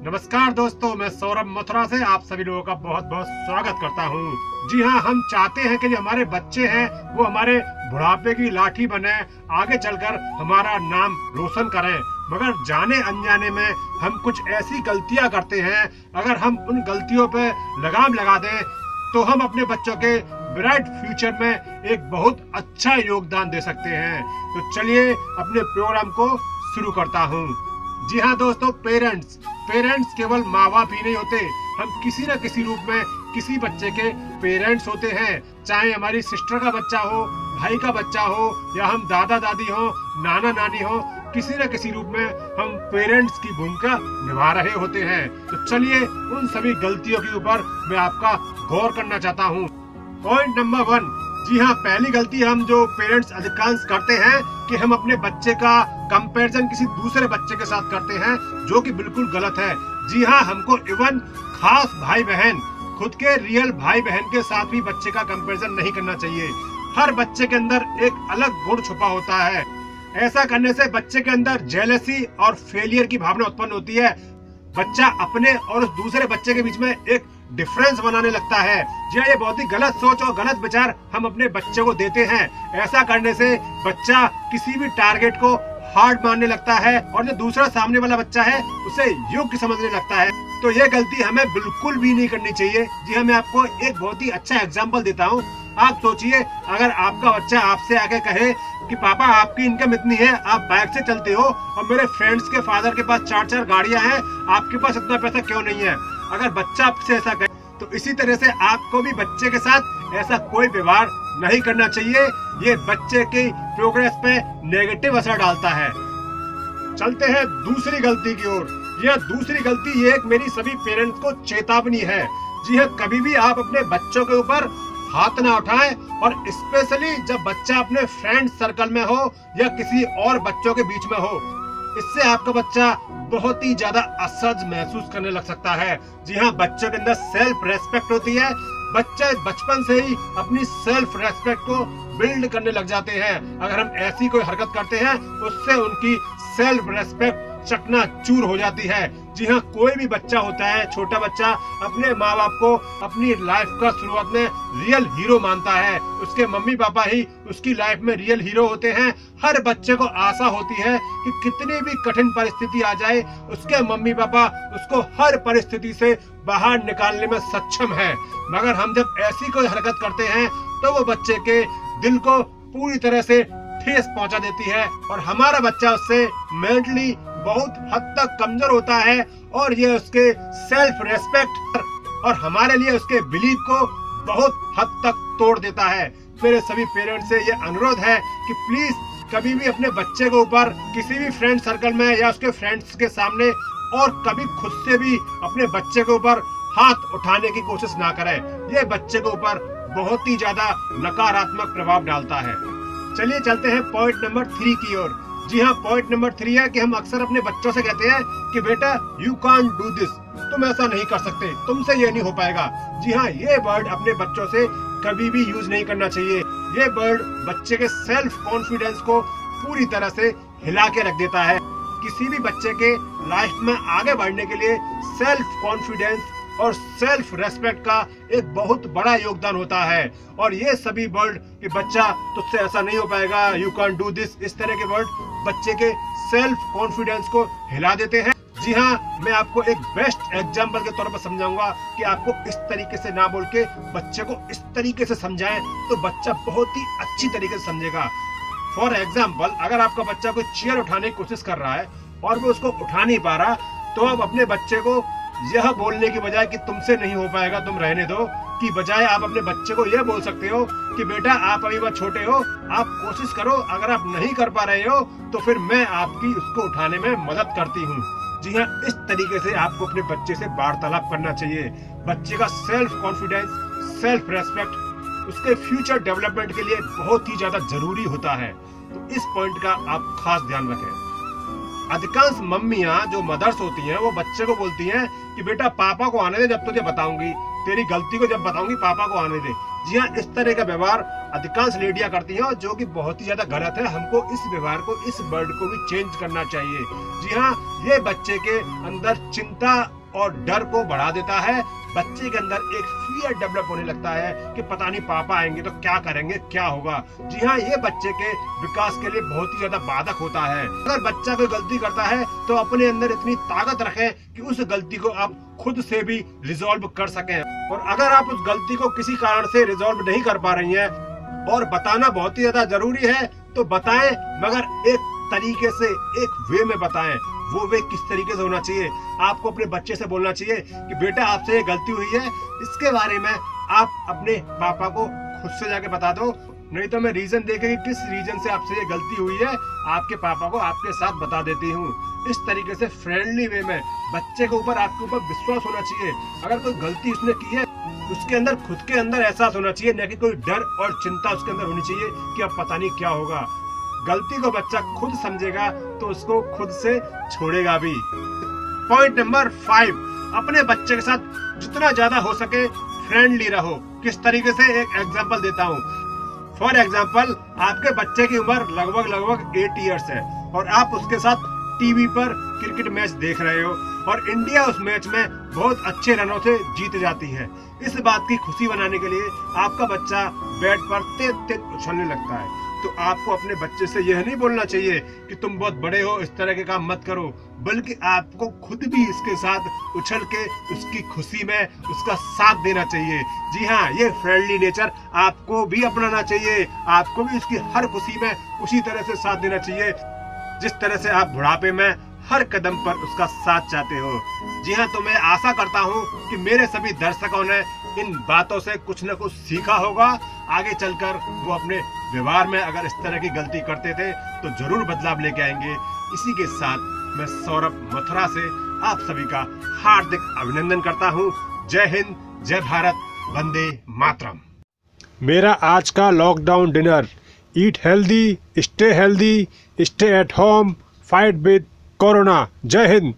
नमस्कार दोस्तों, मैं सौरभ मथुरा से आप सभी लोगों का बहुत बहुत स्वागत करता हूं। जी हां, हम चाहते हैं कि जो हमारे बच्चे हैं वो हमारे बुढ़ापे की लाठी बने, आगे चलकर हमारा नाम रोशन करें। मगर जाने अनजाने में हम कुछ ऐसी गलतियां करते हैं, अगर हम उन गलतियों पे लगाम लगा दें तो हम अपने बच्चों के ब्राइट फ्यूचर में एक बहुत अच्छा योगदान दे सकते हैं। तो चलिए अपने प्रोग्राम को शुरू करता हूँ। जी हाँ दोस्तों, पेरेंट्स केवल माँ बाप ही नहीं होते, हम किसी न किसी रूप में किसी बच्चे के पेरेंट्स होते हैं। चाहे हमारी सिस्टर का बच्चा हो, भाई का बच्चा हो, या हम दादा दादी हो, नाना नानी हो, किसी न किसी रूप में हम पेरेंट्स की भूमिका निभा रहे होते हैं। तो चलिए उन सभी गलतियों के ऊपर मैं आपका गौर करना चाहता हूँ। पॉइंट नंबर 1, जी हाँ, पहली गलती हम जो पेरेंट्स अधिकांश करते हैं कि हम अपने बच्चे का कंपैरिजन किसी दूसरे बच्चे के साथ करते हैं, जो कि बिल्कुल गलत है। जी हाँ, हमको इवन खास भाई बहन, खुद के रियल भाई बहन के साथ भी बच्चे का कंपैरिजन नहीं करना चाहिए। हर बच्चे के अंदर एक अलग गुण छुपा होता है। ऐसा करने से बच्चे के अंदर जेलसी और फेलियर की भावना उत्पन्न होती है। बच्चा अपने और उस दूसरे बच्चे के बीच में एक डिफरेंस बनाने लगता है। जी ये बहुत ही गलत सोच और गलत विचार हम अपने बच्चे को देते हैं। ऐसा करने से बच्चा किसी भी टारगेट को हार्ड मानने लगता है और जो दूसरा सामने वाला बच्चा है उसे योग्य समझने लगता है। तो ये गलती हमें बिल्कुल भी नहीं करनी चाहिए। जी हाँ, मैं आपको एक बहुत ही अच्छा एग्जाम्पल देता हूँ। आप सोचिए, अगर आपका बच्चा आपसे आके कहे कि पापा आपकी इनकम इतनी है, आप बाइक से चलते हो, और मेरे फ्रेंड्स के फादर के पास 4-4 गाड़ियां हैं, आपके पास इतना पैसा क्यों नहीं है। अगर बच्चा आपसे ऐसा कहे तो इसी तरह से आपको भी बच्चे के साथ ऐसा कोई व्यवहार नहीं करना चाहिए। ये बच्चे की प्रोग्रेस पे नेगेटिव असर डालता है। चलते हैं दूसरी गलती की ओर। यह दूसरी गलती ये एक मेरी सभी पेरेंट्स को चेतावनी है। जी हाँ, कभी भी आप अपने बच्चों के ऊपर हाथ ना उठाएं, और स्पेशली जब बच्चा अपने फ्रेंड सर्कल में हो या किसी और बच्चों के बीच में हो। इससे आपका बच्चा बहुत ही ज्यादा असहज महसूस करने लग सकता है। जी हाँ, बच्चों के अंदर सेल्फ रेस्पेक्ट होती है। बच्चे बचपन से ही अपनी सेल्फ रेस्पेक्ट को बिल्ड करने लग जाते हैं। अगर हम ऐसी कोई हरकत करते हैं उससे उनकी सेल्फ रेस्पेक्ट चकनाचूर हो जाती है। जी हाँ, कोई भी बच्चा होता है, छोटा बच्चा अपने माँ बाप को अपनी लाइफ का शुरुआत में रियल हीरो मानता है। उसके मम्मी पापा ही उसकी लाइफ में रियल हीरो होते हैं। हर बच्चे को आशा होती है कि कितनी भी कठिन परिस्थिति आ जाए, उसके मम्मी पापा उसको हर परिस्थिति से बाहर निकालने में सक्षम है। मगर हम जब ऐसी कोई हरकत करते हैं तो वो बच्चे के दिल को पूरी तरह से ठेस पहुंचा देती है, और हमारा बच्चा उससे मेंटली बहुत हद तक कमजोर होता है, और ये उसके सेल्फ रेस्पेक्ट और हमारे लिए उसके बिलीव को बहुत हद तक तोड़ देता है। मेरे सभी पेरेंट्स से ये अनुरोध है कि प्लीज कभी भी अपने बच्चे के ऊपर किसी भी फ्रेंड सर्कल में या उसके फ्रेंड्स के सामने, और कभी खुद से भी अपने बच्चे के ऊपर हाथ उठाने की कोशिश ना करें। ये बच्चे के ऊपर बहुत ही ज्यादा नकारात्मक प्रभाव डालता है। चलिए चलते हैं पॉइंट नंबर 3 की ओर। जी हाँ, पॉइंट नंबर 3 है कि हम अक्सर अपने बच्चों से कहते हैं कि बेटा यू कांट डू दिस, तुम ऐसा नहीं कर सकते, तुमसे ये नहीं हो पाएगा। जी हाँ, ये वर्ड अपने बच्चों से कभी भी यूज नहीं करना चाहिए। ये वर्ड बच्चे के सेल्फ कॉन्फिडेंस को पूरी तरह से हिला के रख देता है। किसी भी बच्चे के लाइफ में आगे बढ़ने के लिए सेल्फ कॉन्फिडेंस और सेल्फ रेस्पेक्ट का एक बहुत बड़ा योगदान होता है। और ये सभी वर्ड कि बच्चा तुझसे ऐसा नहीं हो पाएगा, यू कैन डू दिस, इस तरह के वर्ड बच्चे के सेल्फ कॉन्फिडेंस को हिला देते हैं। जी हाँ, मैं आपको एक बेस्ट एग्जांपल के तौर पर समझाऊंगा कि आपको इस तरीके से ना बोल के बच्चे को इस तरीके से समझाएं तो बच्चा बहुत ही अच्छी तरीके से समझेगा। फॉर एग्जाम्पल, अगर आपका बच्चा कोई चेयर उठाने की कोशिश कर रहा है और वो उसको उठा नहीं पा रहा, तो आप अपने बच्चे को यह बोलने की बजाय कि तुमसे नहीं हो पाएगा, तुम रहने दो, की बजाय आप अपने बच्चे को यह बोल सकते हो कि बेटा आप अभी बहुत छोटे हो, आप कोशिश करो, अगर आप नहीं कर पा रहे हो तो फिर मैं आपकी उसको उठाने में मदद करती हूँ। जी हाँ, इस तरीके से आपको अपने बच्चे से वार्तालाप करना चाहिए। बच्चे का सेल्फ कॉन्फिडेंस, सेल्फ रेस्पेक्ट उसके फ्यूचर डेवलपमेंट के लिए बहुत ही ज्यादा जरूरी होता है। तो इस पॉइंट का आप खास ध्यान रखें। अधिकांश मम्मियां जो मदर्स होती हैं वो बच्चे को बोलती हैं कि बेटा पापा को आने दे, जब तुझे बताऊंगी, तेरी गलती को जब बताऊंगी पापा को आने दे। जी हाँ, इस तरह का व्यवहार अधिकांश लेडियां करती हैं और जो कि बहुत ही ज्यादा गलत है। हमको इस व्यवहार को, इस वर्ड को भी चेंज करना चाहिए। जी हाँ, ये बच्चे के अंदर चिंता और डर को बढ़ा देता है। बच्चे के अंदर एक फियर डेवलप होने लगता है कि पता नहीं पापा आएंगे तो क्या करेंगे, क्या होगा। जी हाँ, ये बच्चे के विकास के लिए बहुत ही ज्यादा बाधक होता है। अगर बच्चा कोई गलती करता है तो अपने अंदर इतनी ताकत रखें कि उस गलती को आप खुद से भी रिजॉल्व कर सकें। और अगर आप उस गलती को किसी कारण से रिजॉल्व नहीं कर पा रही हैं और बताना बहुत ही ज्यादा जरूरी है तो बताएं, मगर एक तरीके से, एक वे में बताएं। वो वे किस तरीके से होना चाहिए? आपको अपने बच्चे से बोलना चाहिए कि बेटा आपसे ये गलती हुई है, इसके बारे में आप अपने पापा को खुद से जाके बता दो, नहीं तो मैं रीजन देके कि किस रीजन से आपसे ये गलती हुई है आपके पापा को आपके साथ बता देती हूँ। इस तरीके से फ्रेंडली वे में बच्चे के ऊपर, आपके ऊपर विश्वास होना चाहिए। अगर कोई गलती उसने की है उसके अंदर, खुद के अंदर एहसास होना चाहिए, न कि कोई डर और चिंता उसके अंदर होनी चाहिए कि अब पता नहीं क्या होगा। गलती को बच्चा खुद समझेगा तो उसको खुद से छोड़ेगा भी। पॉइंट नंबर 5, अपने बच्चे के साथ जितना ज्यादा हो सके फ्रेंडली रहो। किस तरीके से? एक एग्जांपल देता हूँ। फॉर एग्जांपल, आपके बच्चे की उम्र लगभग 8 इयर्स है और आप उसके साथ टीवी पर क्रिकेट मैच देख रहे हो और इंडिया उस मैच में बहुत अच्छे रनों से जीत जाती है। इस बात की खुशी बनाने के लिए आपका बच्चा बैट पर तेज तेज उछलने लगता है। तो आपको अपने बच्चे से यह नहीं बोलना चाहिए कि तुम बहुत बड़े हो, इस तरह के काम मत करो, बल्कि आपको खुद भी इसके साथ उछल के उसकी खुशी में उसका साथ देना चाहिए। जी हाँ, ये फ्रेंडली नेचर आपको भी अपनाना चाहिए। आपको भी उसकी हर खुशी में उसी तरह से साथ देना चाहिए जिस तरह से आप बुढ़ापे में हर कदम पर उसका साथ चाहते हो। जी हाँ, तो मैं आशा करता हूँ कि मेरे सभी दर्शकों ने इन बातों से कुछ न कुछ सीखा होगा। आगे चलकर वो अपने व्यवहार में अगर इस तरह की गलती करते थे तो जरूर बदलाव लेके आएंगे। इसी के साथ मैं सौरभ मथुरा से आप सभी का हार्दिक अभिनंदन करता हूँ। जय हिंद, जय भारत, वंदे मातरम। मेरा आज का lockdown dinner: eat healthy, stay at home, fight with corona. जय हिंद।